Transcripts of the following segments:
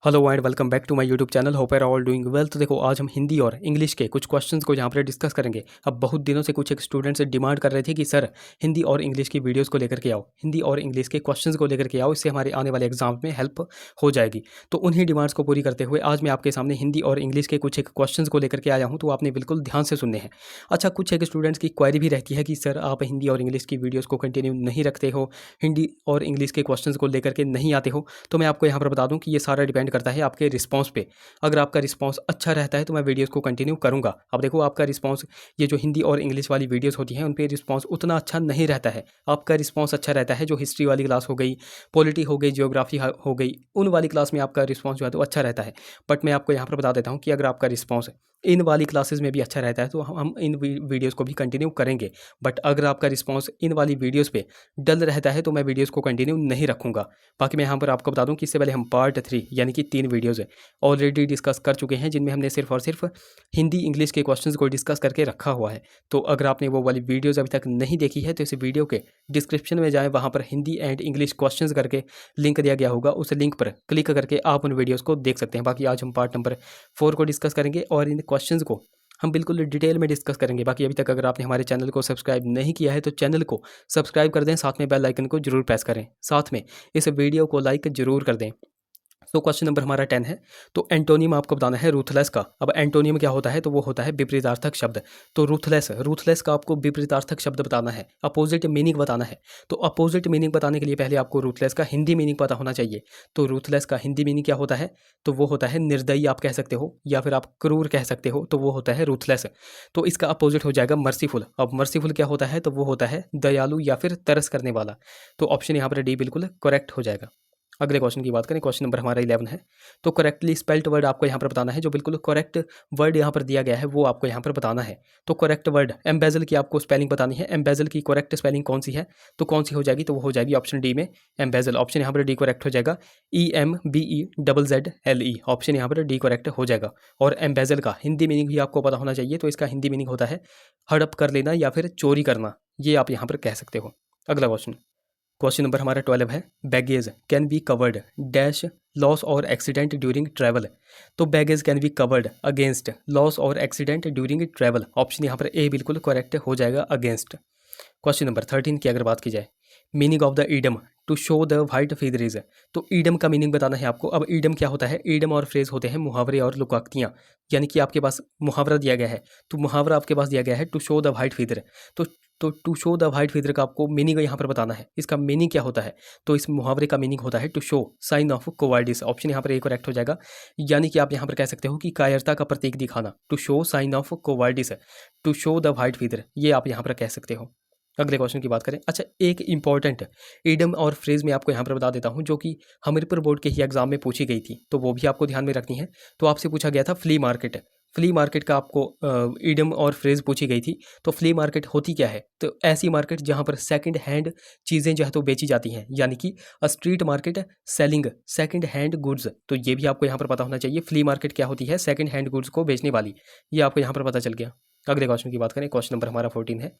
Hello and welcome back to my YouTube channel. Hope are all doing well. तो देखो, आज हम हिंदी और इंग्लिश के कुछ क्वेश्चंस को यहाँ पर डिस्कस करेंगे। अब बहुत दिनों से कुछ एक स्टूडेंट्स डिमांड कर रहे थे कि सर हिंदी और इंग्लिश की वीडियोस को लेकर के आओ, हिंदी और इंग्लिश के क्वेश्चंस को लेकर के आओ, इससे हमारे आने वाले एग्जाम में हेल्प हो जाएगी। तो उन्हीं डिमांड्स को पूरी करते हुए आज मैं आपके सामने हिंदी और इंग्लिश के कुछ एक क्वेश्चन को लेकर के आया हूँ, तो आपने बिल्कुल ध्यान से सुनने हैं। अच्छा, कुछ एक स्टूडेंट्स की क्वेरी भी रहती है कि सर आप हिंदी और इंग्लिश की वीडियोज़ को कंटिन्यू नहीं रखते हो, हिंदी और इंग्लिश के क्वेश्चन को लेकर के नहीं आते हो। तो मैं आपको यहाँ पर बता दूँ कि ये सारा डिपेंड करता है आपके रिस्पॉन्स पे। अगर आपका रिस्पॉन्स अच्छा रहता है तो मैं वीडियोस को कंटिन्यू करूंगा। अब देखो, आपका रिस्पॉन्स, ये जो हिंदी और इंग्लिश वाली वीडियोस होती हैं उन पे रिस्पॉन्स उतना अच्छा नहीं रहता है। आपका रिस्पॉन्स अच्छा रहता है जो हिस्ट्री वाली क्लास हो गई, पॉलिटी हो गई, जियोग्राफी हो गई, उन वाली क्लास में आपका रिस्पॉन्स जो है तो अच्छा रहता है। बट मैं आपको यहाँ पर बता देता हूँ कि अगर आपका रिस्पॉन्स इन वाली क्लासेस में भी अच्छा रहता है तो हम इन वीडियोज़ को भी कंटिन्यू करेंगे। बट अगर आपका रिस्पॉन्स इन वाली वीडियोज़ पे डल रहता है तो मैं वीडियोज़ को कंटिन्यू नहीं रखूँगा। बाकी मैं यहाँ पर आपको बता दूँ कि इससे पहले हम पार्ट 3 यानी कि 3 वीडियोज़ ऑलरेडी डिस्कस कर चुके हैं, जिनमें हमने सिर्फ और सिर्फ हिंदी इंग्लिश के क्वेश्चंस को डिस्कस करके रखा हुआ है। तो अगर आपने वो वाली वीडियोज़ अभी तक नहीं देखी है तो इस वीडियो के डिस्क्रिप्शन में जाएँ, वहाँ पर हिंदी एंड इंग्लिश क्वेश्चंस करके लिंक दिया गया होगा, उस लिंक पर क्लिक करके आप उन वीडियोज़ को देख सकते हैं। बाकी आज हम पार्ट नंबर 4 को डिस्कस करेंगे और इन क्वेश्चंस को हम बिल्कुल डिटेल में डिस्कस करेंगे। बाकी अभी तक अगर आपने हमारे चैनल को सब्सक्राइब नहीं किया है तो चैनल को सब्सक्राइब कर दें, साथ में बेल आइकन को जरूर प्रेस करें, साथ में इस वीडियो को लाइक जरूर कर दें। तो क्वेश्चन नंबर हमारा 10 है। तो एंटोनियम आपको बताना है रूथलेस का। अब एंटोनियम क्या होता है, तो वो होता है विपरीतार्थक शब्द। तो रूथलेस का आपको विपरीतार्थक शब्द बताना है, अपोजिट मीनिंग बताना है। तो अपोजिट मीनिंग बताने के लिए पहले आपको रूथलेस का हिंदी मीनिंग पता होना चाहिए। तो रूथलेस का हिंदी मीनिंग क्या होता है, तो वो होता है निर्दयी आप कह सकते हो, या फिर आप क्रूर कह सकते हो, तो वो होता है रूथलेस। तो इसका अपोजिट हो जाएगा मर्सीफुल। अब मर्सीफुल क्या होता है, तो वो होता है दयालु या फिर तरस करने वाला। तो ऑप्शन यहाँ पर डी बिल्कुल करेक्ट हो जाएगा। अगले क्वेश्चन की बात करें, क्वेश्चन नंबर हमारा 11 है। तो करेक्टली स्पेल्ड वर्ड आपको यहाँ पर बताना है, जो बिल्कुल करेक्ट वर्ड यहाँ पर दिया गया है वो आपको यहाँ पर बताना है। तो करेक्ट वर्ड एम्बेजल की आपको स्पेलिंग बतानी है। एम्बेजल की करेक्ट स्पेलिंग कौन सी है, तो कौन सी हो जाएगी, तो वो हो जाएगी ऑप्शन डी में एम्बेजल। ऑप्शन यहाँ पर डी करेक्ट हो जाएगा। EMBEZZLE ऑप्शन यहाँ पर डी करेक्ट हो जाएगा। और एम्बेजल का हिंदी मीनिंग भी आपको पता होना चाहिए। तो इसका हिंदी मीनिंग होता है हड़प कर लेना या फिर चोरी करना, ये आप यहाँ पर कह सकते हो। अगला क्वेश्चन नंबर हमारा 12 है। Baggage can be covered dash loss और एक्सीडेंट ड्यूरिंग ट्रैवल। तो baggage can be covered against loss और एक्सीडेंट ड्यूरिंग ट्रैवल। ऑप्शन यहाँ पर ए बिल्कुल करेक्ट हो जाएगा, अगेंस्ट। क्वेश्चन नंबर 13 की अगर बात की जाए, meaning of the idiom to show the white feathers. तो ईडम का मीनिंग बताना है आपको। अब ईडम क्या होता है, ईडम और फ्रेज होते हैं मुहावरे और लुकाक्तियाँ। यानी कि आपके पास मुहावरा दिया गया है, तो मुहावरा आपके पास दिया गया है to show the white feather. तो to show the white feather का आपको मीनिंग यहाँ पर बताना है। इसका मीनिंग क्या होता है, तो इस मुहावरे का मीनिंग होता है to show sign of cowardice. Option यहाँ पर एक करेक्ट हो जाएगा। यानी कि आप यहाँ पर कह सकते हो कि कायरता का प्रतीक दिखाना, to show sign of cowardice, to show the white feather, ये आप यहाँ पर कह सकते हो। अगले क्वेश्चन की बात करें। अच्छा, एक इंपॉर्टेंट ईडम और फ्रेज में आपको यहाँ पर बता देता हूँ, जो कि हमीरपुर बोर्ड के ही एग्जाम में पूछी गई थी, तो वो भी आपको ध्यान में रखनी है। तो आपसे पूछा गया था फ्ली मार्केट। फ्ली मार्केट का आपको ईडम और फ्रेज पूछी गई थी। तो फ्ली मार्केट होती क्या है, तो ऐसी मार्केट जहाँ पर सेकंड हैंड चीज़ें जो है तो बेची जाती हैं, यानी कि street market selling second hand goods. तो ये भी आपको यहाँ पर पता होना चाहिए। फ्ली मार्केट क्या होती है, सेकंड हैंड गुड्स को बेचने वाली, ये आपको यहाँ पर पता चल गया। अगले क्वेश्चन की बात करें, क्वेश्चन नंबर हमारा 14 है।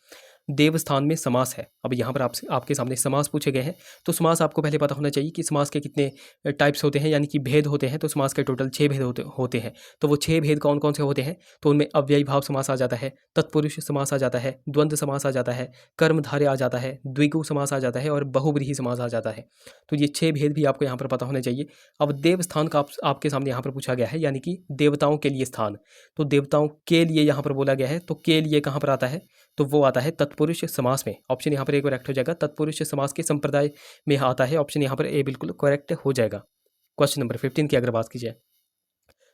देवस्थान में समास है। अब यहाँ पर आपसे आपके सामने समास पूछे गए हैं। तो समास आपको पहले पता होना चाहिए कि समास के कितने टाइप्स होते हैं, यानी कि भेद होते हैं। तो समास के टोटल 6 भेद होते हैं। तो वो 6 भेद कौन कौन से होते हैं, तो उनमें अव्ययी भाव समास आ जाता है, तत्पुरुष समास आ जाता है, द्वंद्व समास आ जाता है, कर्मधारय आ जाता है, द्विगु समास आ जाता है और बहुव्रीहि समास आ जाता है। तो ये 6 भेद भी आपको यहाँ पर पता होने चाहिए। अब देवस्थान का आपके सामने यहाँ पर पूछा गया है, यानी कि देवताओं के लिए स्थान। तो देवताओं के लिए यहाँ पर बोला गया है, तो के लिए कहाँ पर आता है, तो वो आता है तत्पुरुष समास में। ऑप्शन यहाँ पर एक करेक्ट हो जाएगा, तत्पुरुष समास के संप्रदाय में आता है। ऑप्शन यहाँ पर ए बिल्कुल करेक्ट हो जाएगा। क्वेश्चन नंबर 15 की अगर बात की जाए,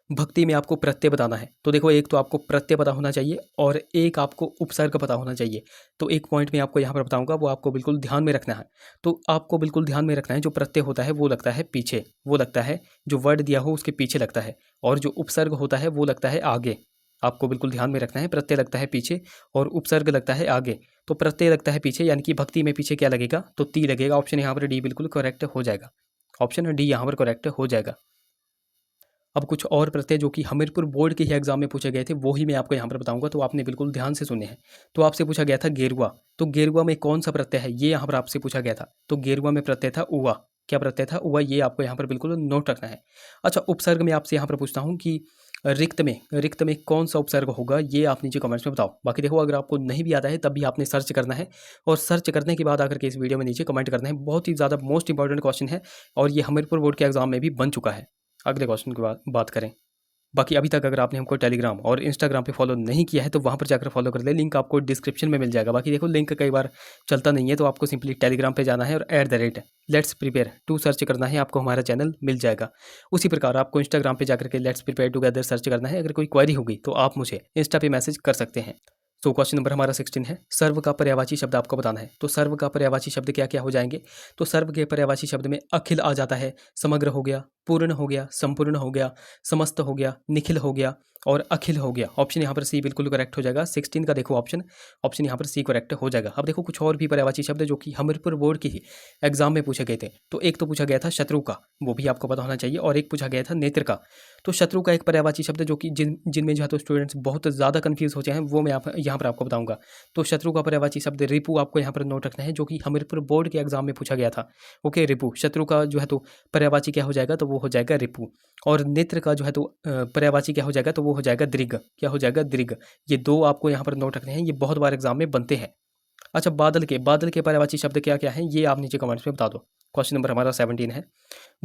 भक्ति में आपको प्रत्यय बताना है। तो देखो, एक तो आपको प्रत्यय पता होना चाहिए और एक आपको उपसर्ग पता होना चाहिए। तो एक पॉइंट में आपको यहाँ पर बताऊंगा, वो आपको बिल्कुल ध्यान में रखना है। तो आपको बिल्कुल ध्यान में रखना है, जो प्रत्यय होता है वो लगता है पीछे, वो लगता है जो वर्ड दिया हो उसके पीछे लगता है, और जो उपसर्ग होता है वो लगता है आगे। आपको बिल्कुल ध्यान में रखना है, प्रत्यय लगता है पीछे और उपसर्ग लगता है आगे। तो प्रत्यय लगता है पीछे, यानी कि भक्ति में पीछे क्या लगेगा, तो ती लगेगा। ऑप्शन यहाँ पर डी बिल्कुल करेक्ट हो जाएगा। ऑप्शन डी यहाँ पर करेक्ट हो जाएगा। अब कुछ और प्रत्यय जो कि हमीरपुर बोर्ड के ही एग्जाम में पूछे गए थे, वो ही मैं आपको यहाँ पर बताऊंगा, तो आपने बिल्कुल ध्यान से सुने हैं। तो आपसे पूछा गया था गेरुआ। तो गेरुआ में कौन सा प्रत्यय है, ये यहाँ पर आपसे पूछा गया था। तो गेरुआ में प्रत्यय था उआ। क्या प्रत्यय था वह, ये आपको यहाँ पर बिल्कुल नोट रखना है। अच्छा, उपसर्ग में आपसे यहाँ पर पूछता हूँ कि रिक्त में कौन सा उपसर्ग होगा, ये आप नीचे कमेंट्स में बताओ। बाकी देखो, अगर आपको नहीं भी आता है तब भी आपने सर्च करना है, और सर्च करने के बाद आकर के इस वीडियो में नीचे कमेंट करना है। बहुत ही ज़्यादा मोस्ट इंपॉर्टेंट क्वेश्चन है, और ये हमीरपुर बोर्ड के एग्जाम में भी बन चुका है। अगले क्वेश्चन की बात करें। बाकी अभी तक अगर आपने हमको टेलीग्राम और इंस्टाग्राम पे फॉलो नहीं किया है तो वहाँ पर जाकर फॉलो कर ले, लिंक आपको डिस्क्रिप्शन में मिल जाएगा। बाकी देखो, लिंक कई बार चलता नहीं है, तो आपको सिंपली टेलीग्राम पे जाना है और @लेट्स प्रिपेयर टू सर्च करना है, आपको हमारा चैनल मिल जाएगा। उसी प्रकार आपको इंस्टाग्राम पे जाकर के लेट्स प्रिपेयर टुगेदर सर्च करना है। अगर कोई क्वेरी होगी तो आप मुझे इंस्टा पे मैसेज कर सकते हैं। तो क्वेश्चन नंबर हमारा 16 है, सर्व का पर्यायवाची शब्द आपको बताना है। तो सर्व का पर्यायवाची शब्द क्या क्या हो जाएंगे? तो सर्व के पर्यायवाची शब्द में अखिल आ जाता है, समग्र हो गया, पूर्ण हो गया, संपूर्ण हो गया, समस्त हो गया, निखिल हो गया और अखिल हो गया। ऑप्शन यहाँ पर सी बिल्कुल करेक्ट हो जाएगा। 16 का देखो ऑप्शन यहाँ पर सी करेक्ट हो जाएगा। अब देखो, कुछ और भी पर्यायवाची शब्द जो कि हमीरपुर बोर्ड के ही एग्जाम में पूछे गए थे। तो एक तो पूछा गया था शत्रु का, वो भी आपको पता होना चाहिए, और एक पूछा गया था नेत्र का। तो शत्रु का एक पर्यायवाची शब्द जो कि जिनमें जो है तो स्टूडेंट्स बहुत ज़्यादा कन्फ्यूज हो जाए हैं, वो मैं यहाँ पर आपको बताऊंगा। तो शत्रु का पर्यायवाची शब्द रिपु आपको यहाँ पर नोट रखना है, जो कि हमीरपुर बोर्ड के एग्जाम में पूछा गया था। ओके, रिपु शत्रु का जो है तो पर्यायवाची क्या हो जाएगा? तो वो हो जाएगा रिपु। और नेत्र का जो है तो पर्यायवाची क्या हो जाएगा? तो वो हो जाएगा दृग। क्या हो जाएगा? दृग। ये दो आपको यहाँ पर नोट रखने हैं, ये बहुत बार एग्जाम में बनते हैं। अच्छा, बादल के पर्यायवाची शब्द क्या क्या हैं, ये आप नीचे कमेंट्स में बता दो। क्वेश्चन नंबर हमारा 17 है,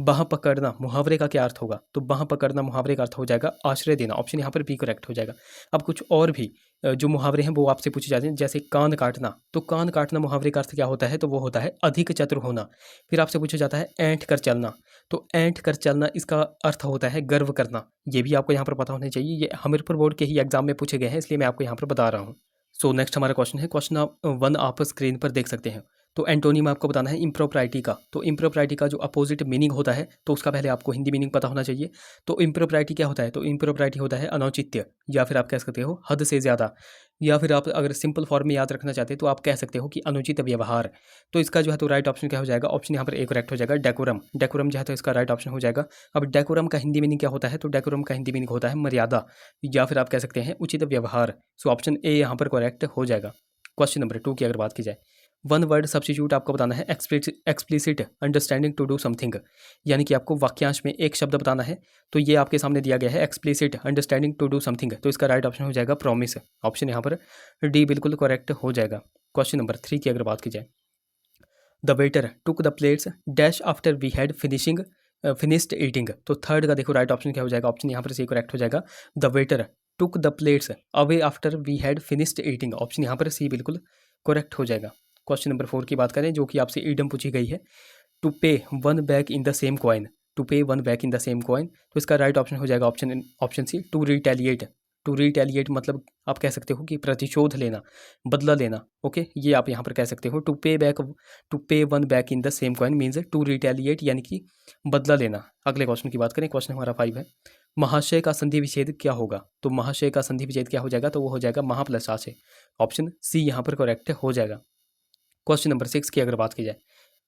बाह पकड़ना मुहावरे का क्या अर्थ होगा? तो बाह पकड़ना मुहावरे का अर्थ हो जाएगा आश्रय देना। ऑप्शन यहाँ पर बी करेक्ट हो जाएगा। अब कुछ और भी जो मुहावरे हैं वो आपसे पूछे जाते हैं, जैसे कान काटना। तो कान काटना मुहावरे का अर्थ क्या होता है? तो वो होता है अधिक चतुर होना। फिर आपसे पूछा जाता है ऐंठ कर चलना। तो ऐंठ कर चलना, इसका अर्थ होता है गर्व करना। ये भी आपको यहाँ पर पता होना चाहिए, ये हमीरपुर बोर्ड के ही एग्जाम में पूछे गए हैं, इसलिए मैं आपको यहाँ पर बता रहा हूँ। सो नेक्स्ट हमारा क्वेश्चन है, क्वेश्चन 1 आप स्क्रीन पर देख सकते हैं। तो एंटोनिम आपको बताना है इम्प्रोप्राइटी का। तो इम्प्रोप्राइटी का जो अपोजिट मीनिंग होता है, तो उसका पहले आपको हिंदी मीनिंग पता होना चाहिए। तो इम्प्रोप्राइटी क्या होता है? तो इम्प्रोप्राइटी होता है अनौचित्य, या फिर आप कह सकते हो हद से ज़्यादा, या फिर आप अगर सिंपल फॉर्म में याद रखना चाहते हैं तो आप कह सकते हो कि अनुचित व्यवहार। तो इसका जो है तो राइट ऑप्शन क्या हो जाएगा? ऑप्शन यहाँ पर एक करेक्ट हो जाएगा, डेकोरम। डेकोरम जो है तो इसका राइट ऑप्शन हो जाएगा। अब डेकोरम का हिंदी मीनिंग क्या होता है? तो डेकोरम का हिंदी मीनिंग होता है मर्यादा, या फिर आप कह सकते हैं उचित व्यवहार। सो ऑप्शन ए यहाँ पर करेक्ट हो जाएगा। क्वेश्चन नंबर 2 की अगर बात की जाए, 1 वर्ड सब्स्टिट्यूट आपको बताना है explicit understanding to do something, यानी कि आपको वाक्यांश में एक शब्द बताना है। तो ये आपके सामने दिया गया है explicit understanding to do something, तो इसका राइट ऑप्शन हो जाएगा प्रॉमिस। ऑप्शन यहाँ पर डी बिल्कुल करेक्ट हो जाएगा। क्वेश्चन नंबर 3 की अगर बात की जाए, the waiter took the plates dash after we had finished eating. तो थर्ड का देखो राइट ऑप्शन क्या हो जाएगा? ऑप्शन यहाँ पर सी करेक्ट हो जाएगा, the waiter took the plates away after we had finished eating. Option यहाँ पर सी बिल्कुल करेक्ट हो जाएगा। क्वेश्चन नंबर 4 की बात करें, जो कि आपसे ईडम पूछी गई है, to pay 1 back in the same coin. To pay 1 back in the same coin, तो इसका राइट ऑप्शन हो जाएगा option C, to retaliate. To retaliate मतलब आप कह सकते हो कि प्रतिशोध लेना, बदला लेना। ओके, ये आप यहाँ पर कह सकते हो। To pay 1 back in the same coin means to retaliate, यानी कि बदला लेना। अगले क्वेश्चन की बात करें, क्वेश्चन हमारा 5 है, महाशय का संधि विच्छेद क्या होगा? तो महाशय का संधि विच्छेद क्या हो जाएगा? तो वो हो जाएगा महा प्लस आशय। ऑप्शन सी यहाँ पर करेक्ट हो जाएगा। क्वेश्चन नंबर 6 की अगर बात की जाए,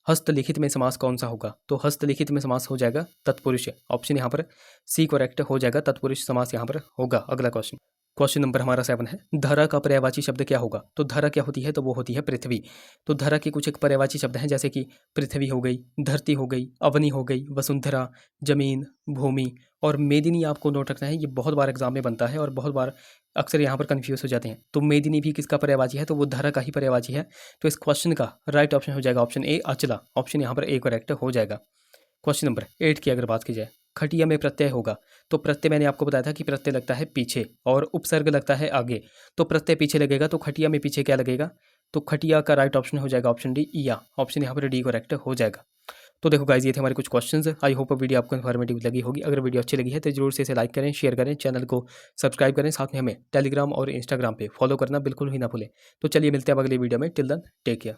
हस्तलिखित में समास कौन सा होगा? तो हस्तलिखित में समास हो जाएगा तत्पुरुष। ऑप्शन यहाँ पर सी करेक्ट हो जाएगा, तत्पुरुष समास यहाँ पर होगा। अगला क्वेश्चन नंबर हमारा 7 है, धरा का पर्यायवाची शब्द क्या होगा? तो धरा क्या होती है? तो वो होती है पृथ्वी। तो धरा के कुछ एक पर्यायवाची शब्द हैं, जैसे कि पृथ्वी हो गई, धरती हो गई, अवनी हो गई, वसुंधरा, जमीन, भूमि और मेदिनी। आपको नोट रखना है, ये बहुत बार एग्जाम में बनता है और बहुत बार अक्सर यहाँ पर कन्फ्यूज हो जाते हैं। तो मेदिनी भी किसका पर्यायवाची है? तो वो धरा का ही पर्यायवाची है। तो इस क्वेश्चन का राइट ऑप्शन हो जाएगा ऑप्शन ए अचला। ऑप्शन यहाँ पर ए करेक्ट हो जाएगा। क्वेश्चन नंबर 8 की अगर बात की जाए, खटिया में प्रत्यय होगा। तो प्रत्यय मैंने आपको बताया था कि प्रत्यय लगता है पीछे और उपसर्ग लगता है आगे। तो प्रत्यय पीछे लगेगा, तो खटिया में पीछे क्या लगेगा? तो खटिया का राइट ऑप्शन हो जाएगा ऑप्शन डी ईया। ऑप्शन यहाँ पर डी करेक्ट हो जाएगा। तो देखो गाइज, ये थे हमारे कुछ क्वेश्चंस। आई होप वीडियो आपको इन्फॉर्मेटिव लगी होगी। अगर वीडियो अच्छी लगी है तो जरूर से इसे लाइक करें, शेयर करें, चैनल को सब्सक्राइब करें, साथ में हमें टेलीग्राम और इंस्टाग्राम पे फॉलो करना बिल्कुल ही ना भूलें। तो चलिए मिलते हैं अब अगली वीडियो में। Till then take care.